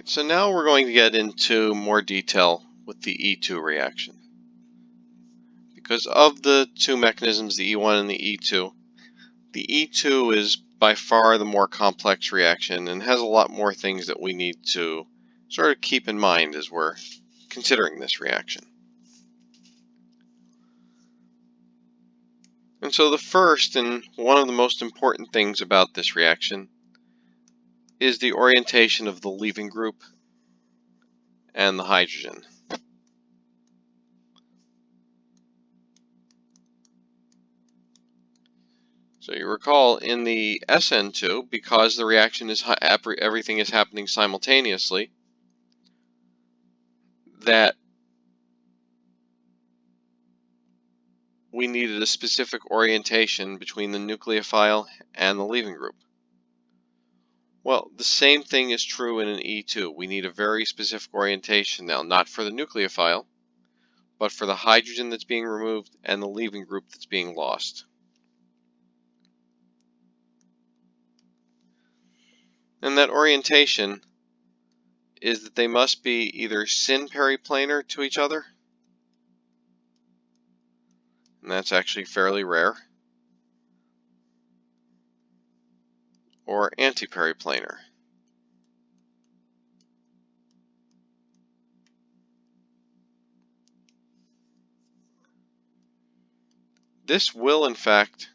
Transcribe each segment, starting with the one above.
So now we're going to get into more detail with the E2 reaction. Because of the two mechanisms, the E1 and the E2 is by far the more complex reaction and has a lot more things that we need to sort of keep in mind as we're considering this reaction. And so the first and one of the most important things about this reaction is the orientation of the leaving group and the hydrogen. So you recall in the SN2, because the reaction is everything is happening simultaneously, that we needed a specific orientation between the nucleophile and the leaving group. Well, the same thing is true in an E2. We need a very specific orientation now, not for the nucleophile, but for the hydrogen that's being removed and the leaving group that's being lost. And that orientation is that they must be either syn-periplanar to each other, and that's actually fairly rare, or anti-periplanar. This will, in fact,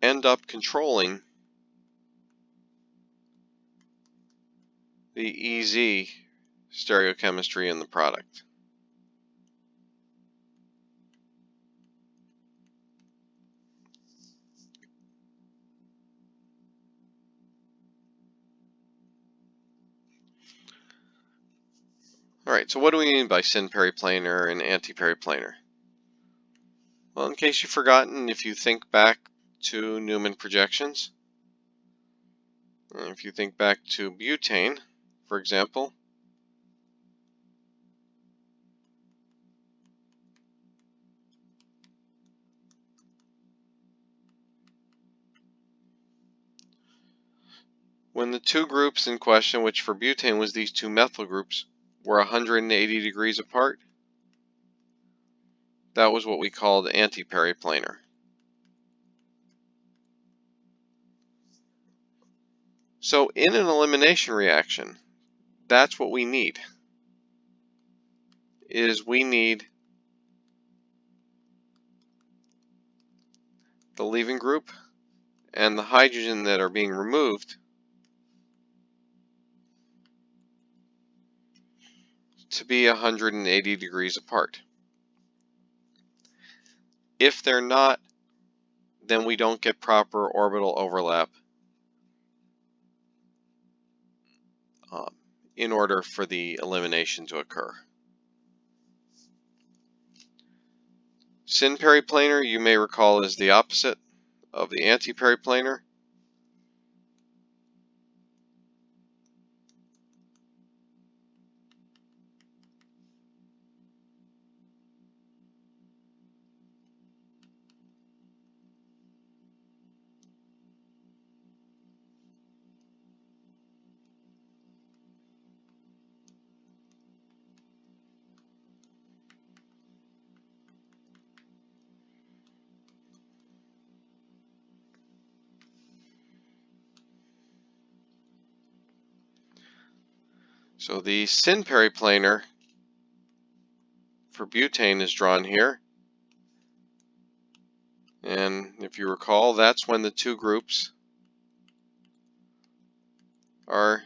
end up controlling the EZ stereochemistry in the product. Alright, so what do we mean by syn-periplanar and anti-periplanar? Well, in case you've forgotten, if you think back to Newman projections, if you think back to butane, for example, when the two groups in question, which for butane was these two methyl groups, were 180 degrees apart, that was what we called anti-periplanar. So in an elimination reaction, that's what we need, is we need the leaving group and the hydrogen that are being removed to be 180 degrees apart. If they're not, then we don't get proper orbital overlap in order for the elimination to occur. Syn-periplanar, you may recall, is the opposite of the anti-periplanar. So the syn-periplanar for butane is drawn here. And if you recall, that's when the two groups are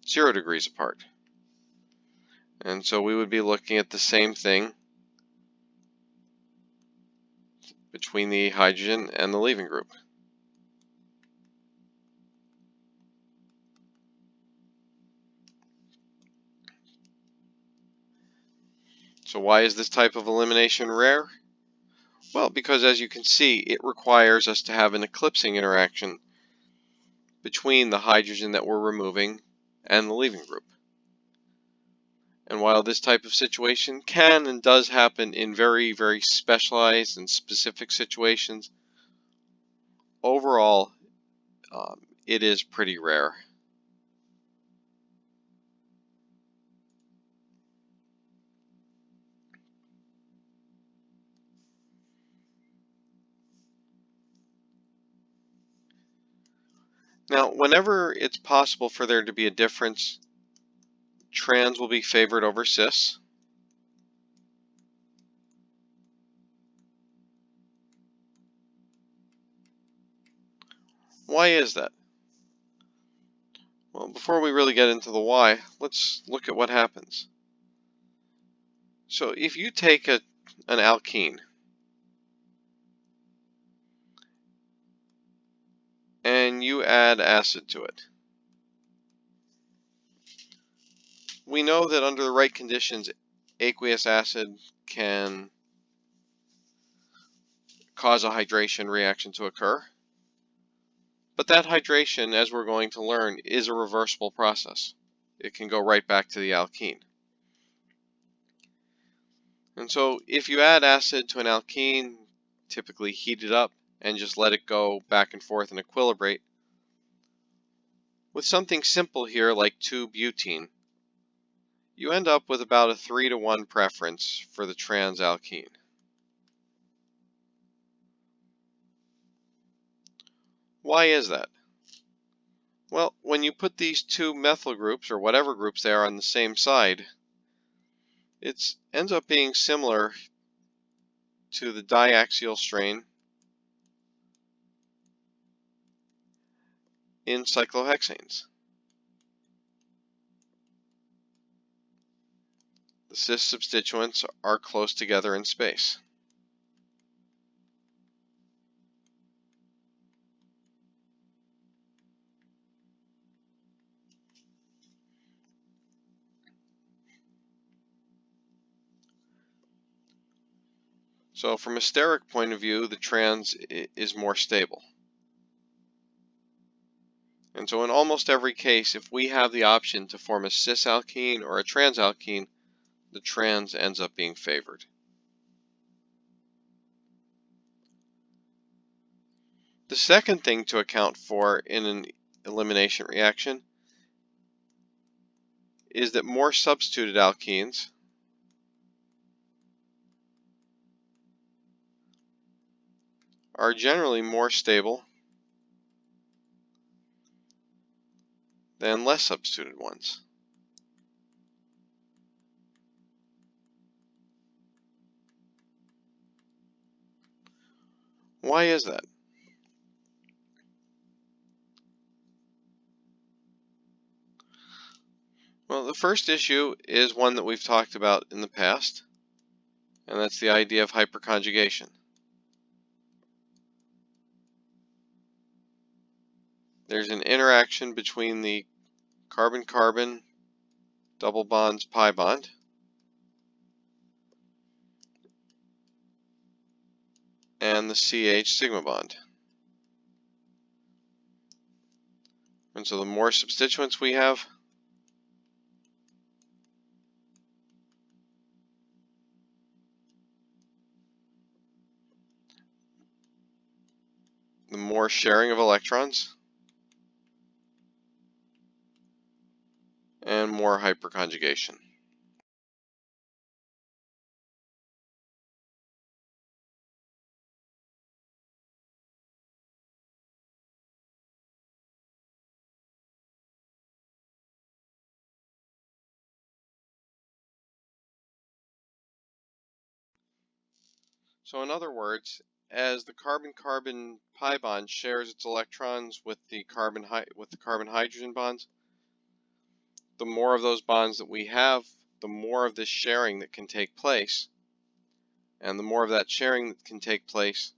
0 degrees apart. And so we would be looking at the same thing between the hydrogen and the leaving group. So why is this type of elimination rare? Well, because as you can see, it requires us to have an eclipsing interaction between the hydrogen that we're removing and the leaving group. And while this type of situation can and does happen in very, very specialized and specific situations, overall, it is pretty rare. Now, whenever it's possible for there to be a difference, trans will be favored over cis. Why is that? Well, before we really get into the why, let's look at what happens. So if you take an alkene and you add acid to it, we know that under the right conditions, aqueous acid can cause a hydration reaction to occur. But that hydration, as we're going to learn, is a reversible process. It can go right back to the alkene. And so if you add acid to an alkene, typically heat it up and just let it go back and forth and equilibrate, with something simple here like 2-butene, you end up with about a 3-to-1 preference for the trans alkene. Why is that? Well, when you put these two methyl groups, or whatever groups they are, on the same side, it ends up being similar to the diaxial strain in cyclohexanes. The cis substituents are close together in space. So from a steric point of view, the trans is more stable. And so in almost every case, if we have the option to form a cis alkene or a trans alkene, the trans ends up being favored. The second thing to account for in an elimination reaction is that more substituted alkenes are generally more stable than less substituted ones. Why is that? Well, the first issue is one that we've talked about in the past, and that's the idea of hyperconjugation. There's an interaction between the carbon-carbon double bonds pi bond and the CH sigma bond. And so the more substituents we have, the more sharing of electrons and more hyperconjugation. So in other words, as the carbon-carbon pi bond shares its electrons with the carbon-hydrogen bonds, the more of those bonds that we have, the more of this sharing that can take place. And the more of that sharing that can take place,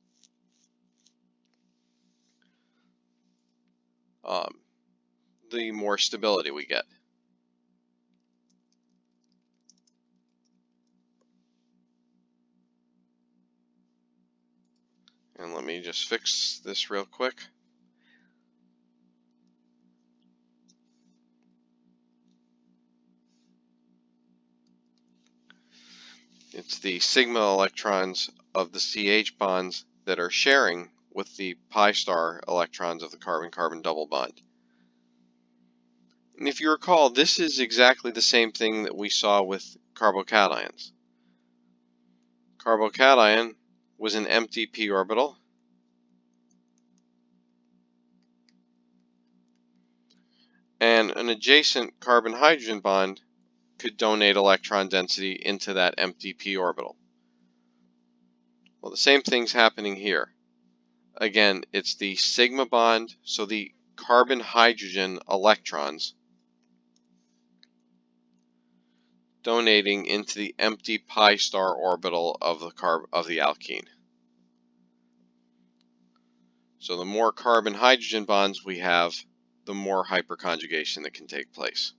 the more stability we get. And let me just fix this real quick. It's the sigma electrons of the CH bonds that are sharing with the pi star electrons of the carbon-carbon double bond. And if you recall, this is exactly the same thing that we saw with carbocations. Carbocation was an empty p orbital, and an adjacent carbon-hydrogen bond could donate electron density into that empty p orbital. Well, the same thing's happening here. Again, it's the sigma bond, so the carbon-hydrogen electrons donating into the empty pi star orbital of the alkene. So the more carbon-hydrogen bonds we have, the more hyperconjugation that can take place.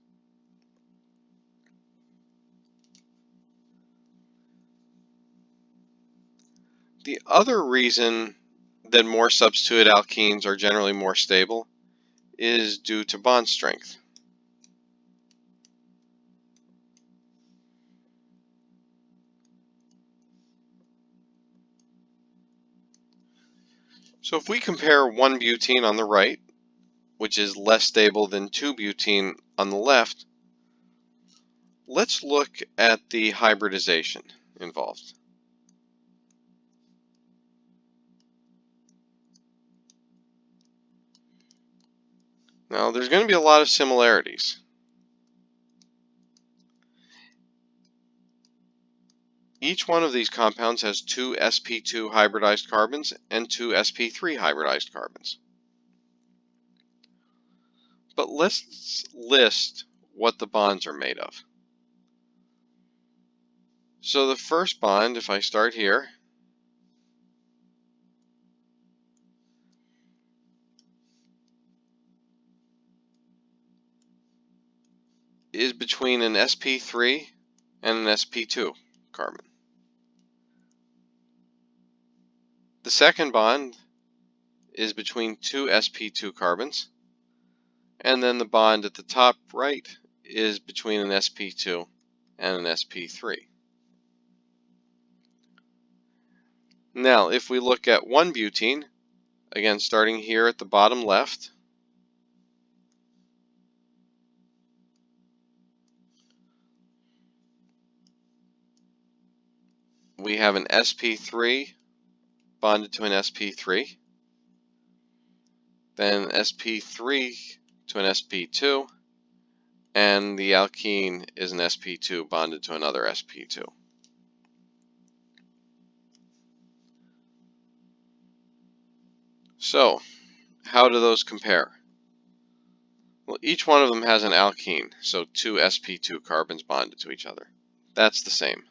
The other reason that more substituted alkenes are generally more stable is due to bond strength. So if we compare 1-butene on the right, which is less stable than 2-butene on the left, let's look at the hybridization involved. Now, there's going to be a lot of similarities. Each one of these compounds has 2 sp2 hybridized carbons and 2 sp3 hybridized carbons. But let's list what the bonds are made of. So the first bond, if I start here, is between an sp3 and an sp2 carbon. The second bond is between 2 sp2 carbons, and then the bond at the top right is between an sp2 and an sp3. Now, if we look at 1-butene, again starting here at the bottom left, we have an sp3 bonded to an sp3, then sp3 to an sp2, and the alkene is an sp2 bonded to another sp2. So, how do those compare? Well, each one of them has an alkene, so 2 sp2 carbons bonded to each other. That's the same.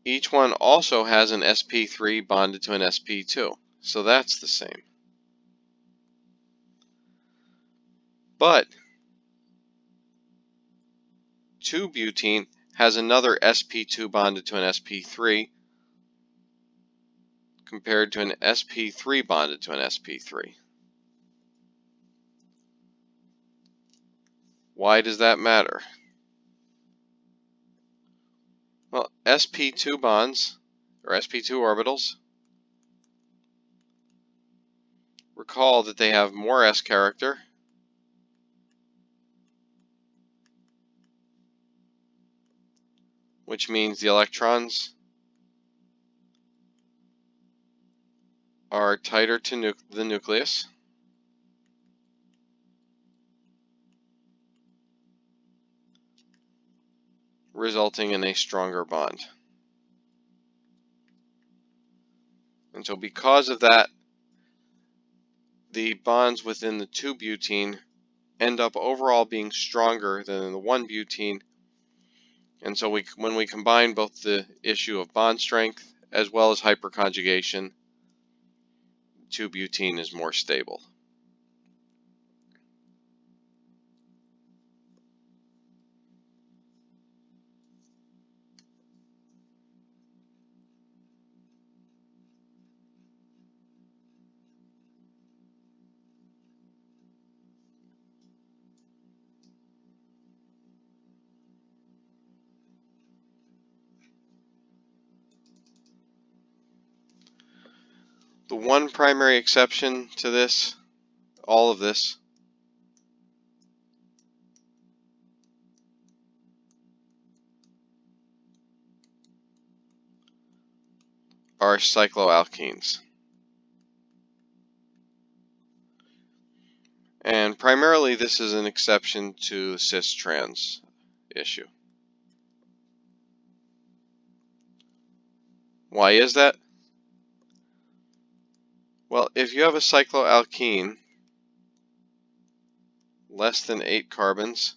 Each one also has an sp3 bonded to an sp2, so that's the same. But 2-butene has another sp2 bonded to an sp3 compared to an sp3 bonded to an sp3. Why does that matter? Well, sp2 bonds, or sp2 orbitals, recall that they have more s character, which means the electrons are tighter to the nucleus, resulting in a stronger bond. And so because of that, the bonds within the 2-butene end up overall being stronger than the 1-butene. And so when we combine both the issue of bond strength as well as hyperconjugation, 2-butene is more stable. The one primary exception to this, all of this, are cycloalkenes. And primarily this is an exception to the cis-trans issue. Why is that? Well, if you have a cycloalkene less than 8 carbons,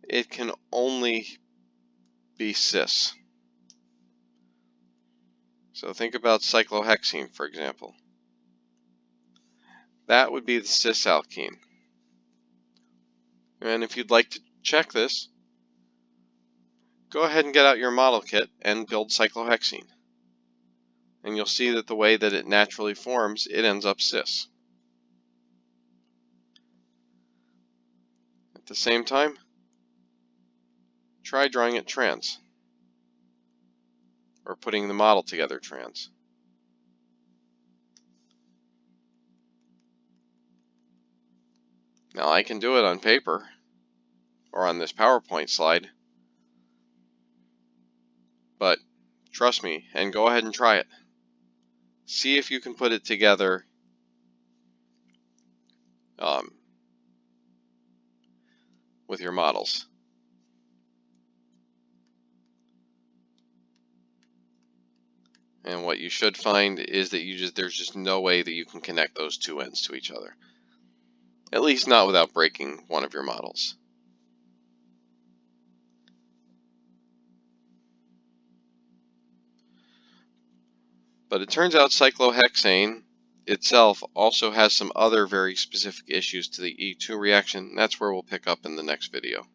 it can only be cis. So think about cyclohexene, for example. That would be the cis alkene. And if you'd like to check this, go ahead and get out your model kit and build cyclohexene. And you'll see that the way that it naturally forms, it ends up cis. At the same time, try drawing it trans, or putting the model together trans. Now I can do it on paper, or on this PowerPoint slide, but trust me, and go ahead and try it. See if you can put it together with your models. And what you should find is that there's just no way that you can connect those two ends to each other. At least not without breaking one of your models. But it turns out cyclohexane itself also has some other very specific issues to the E2 reaction. That's where we'll pick up in the next video.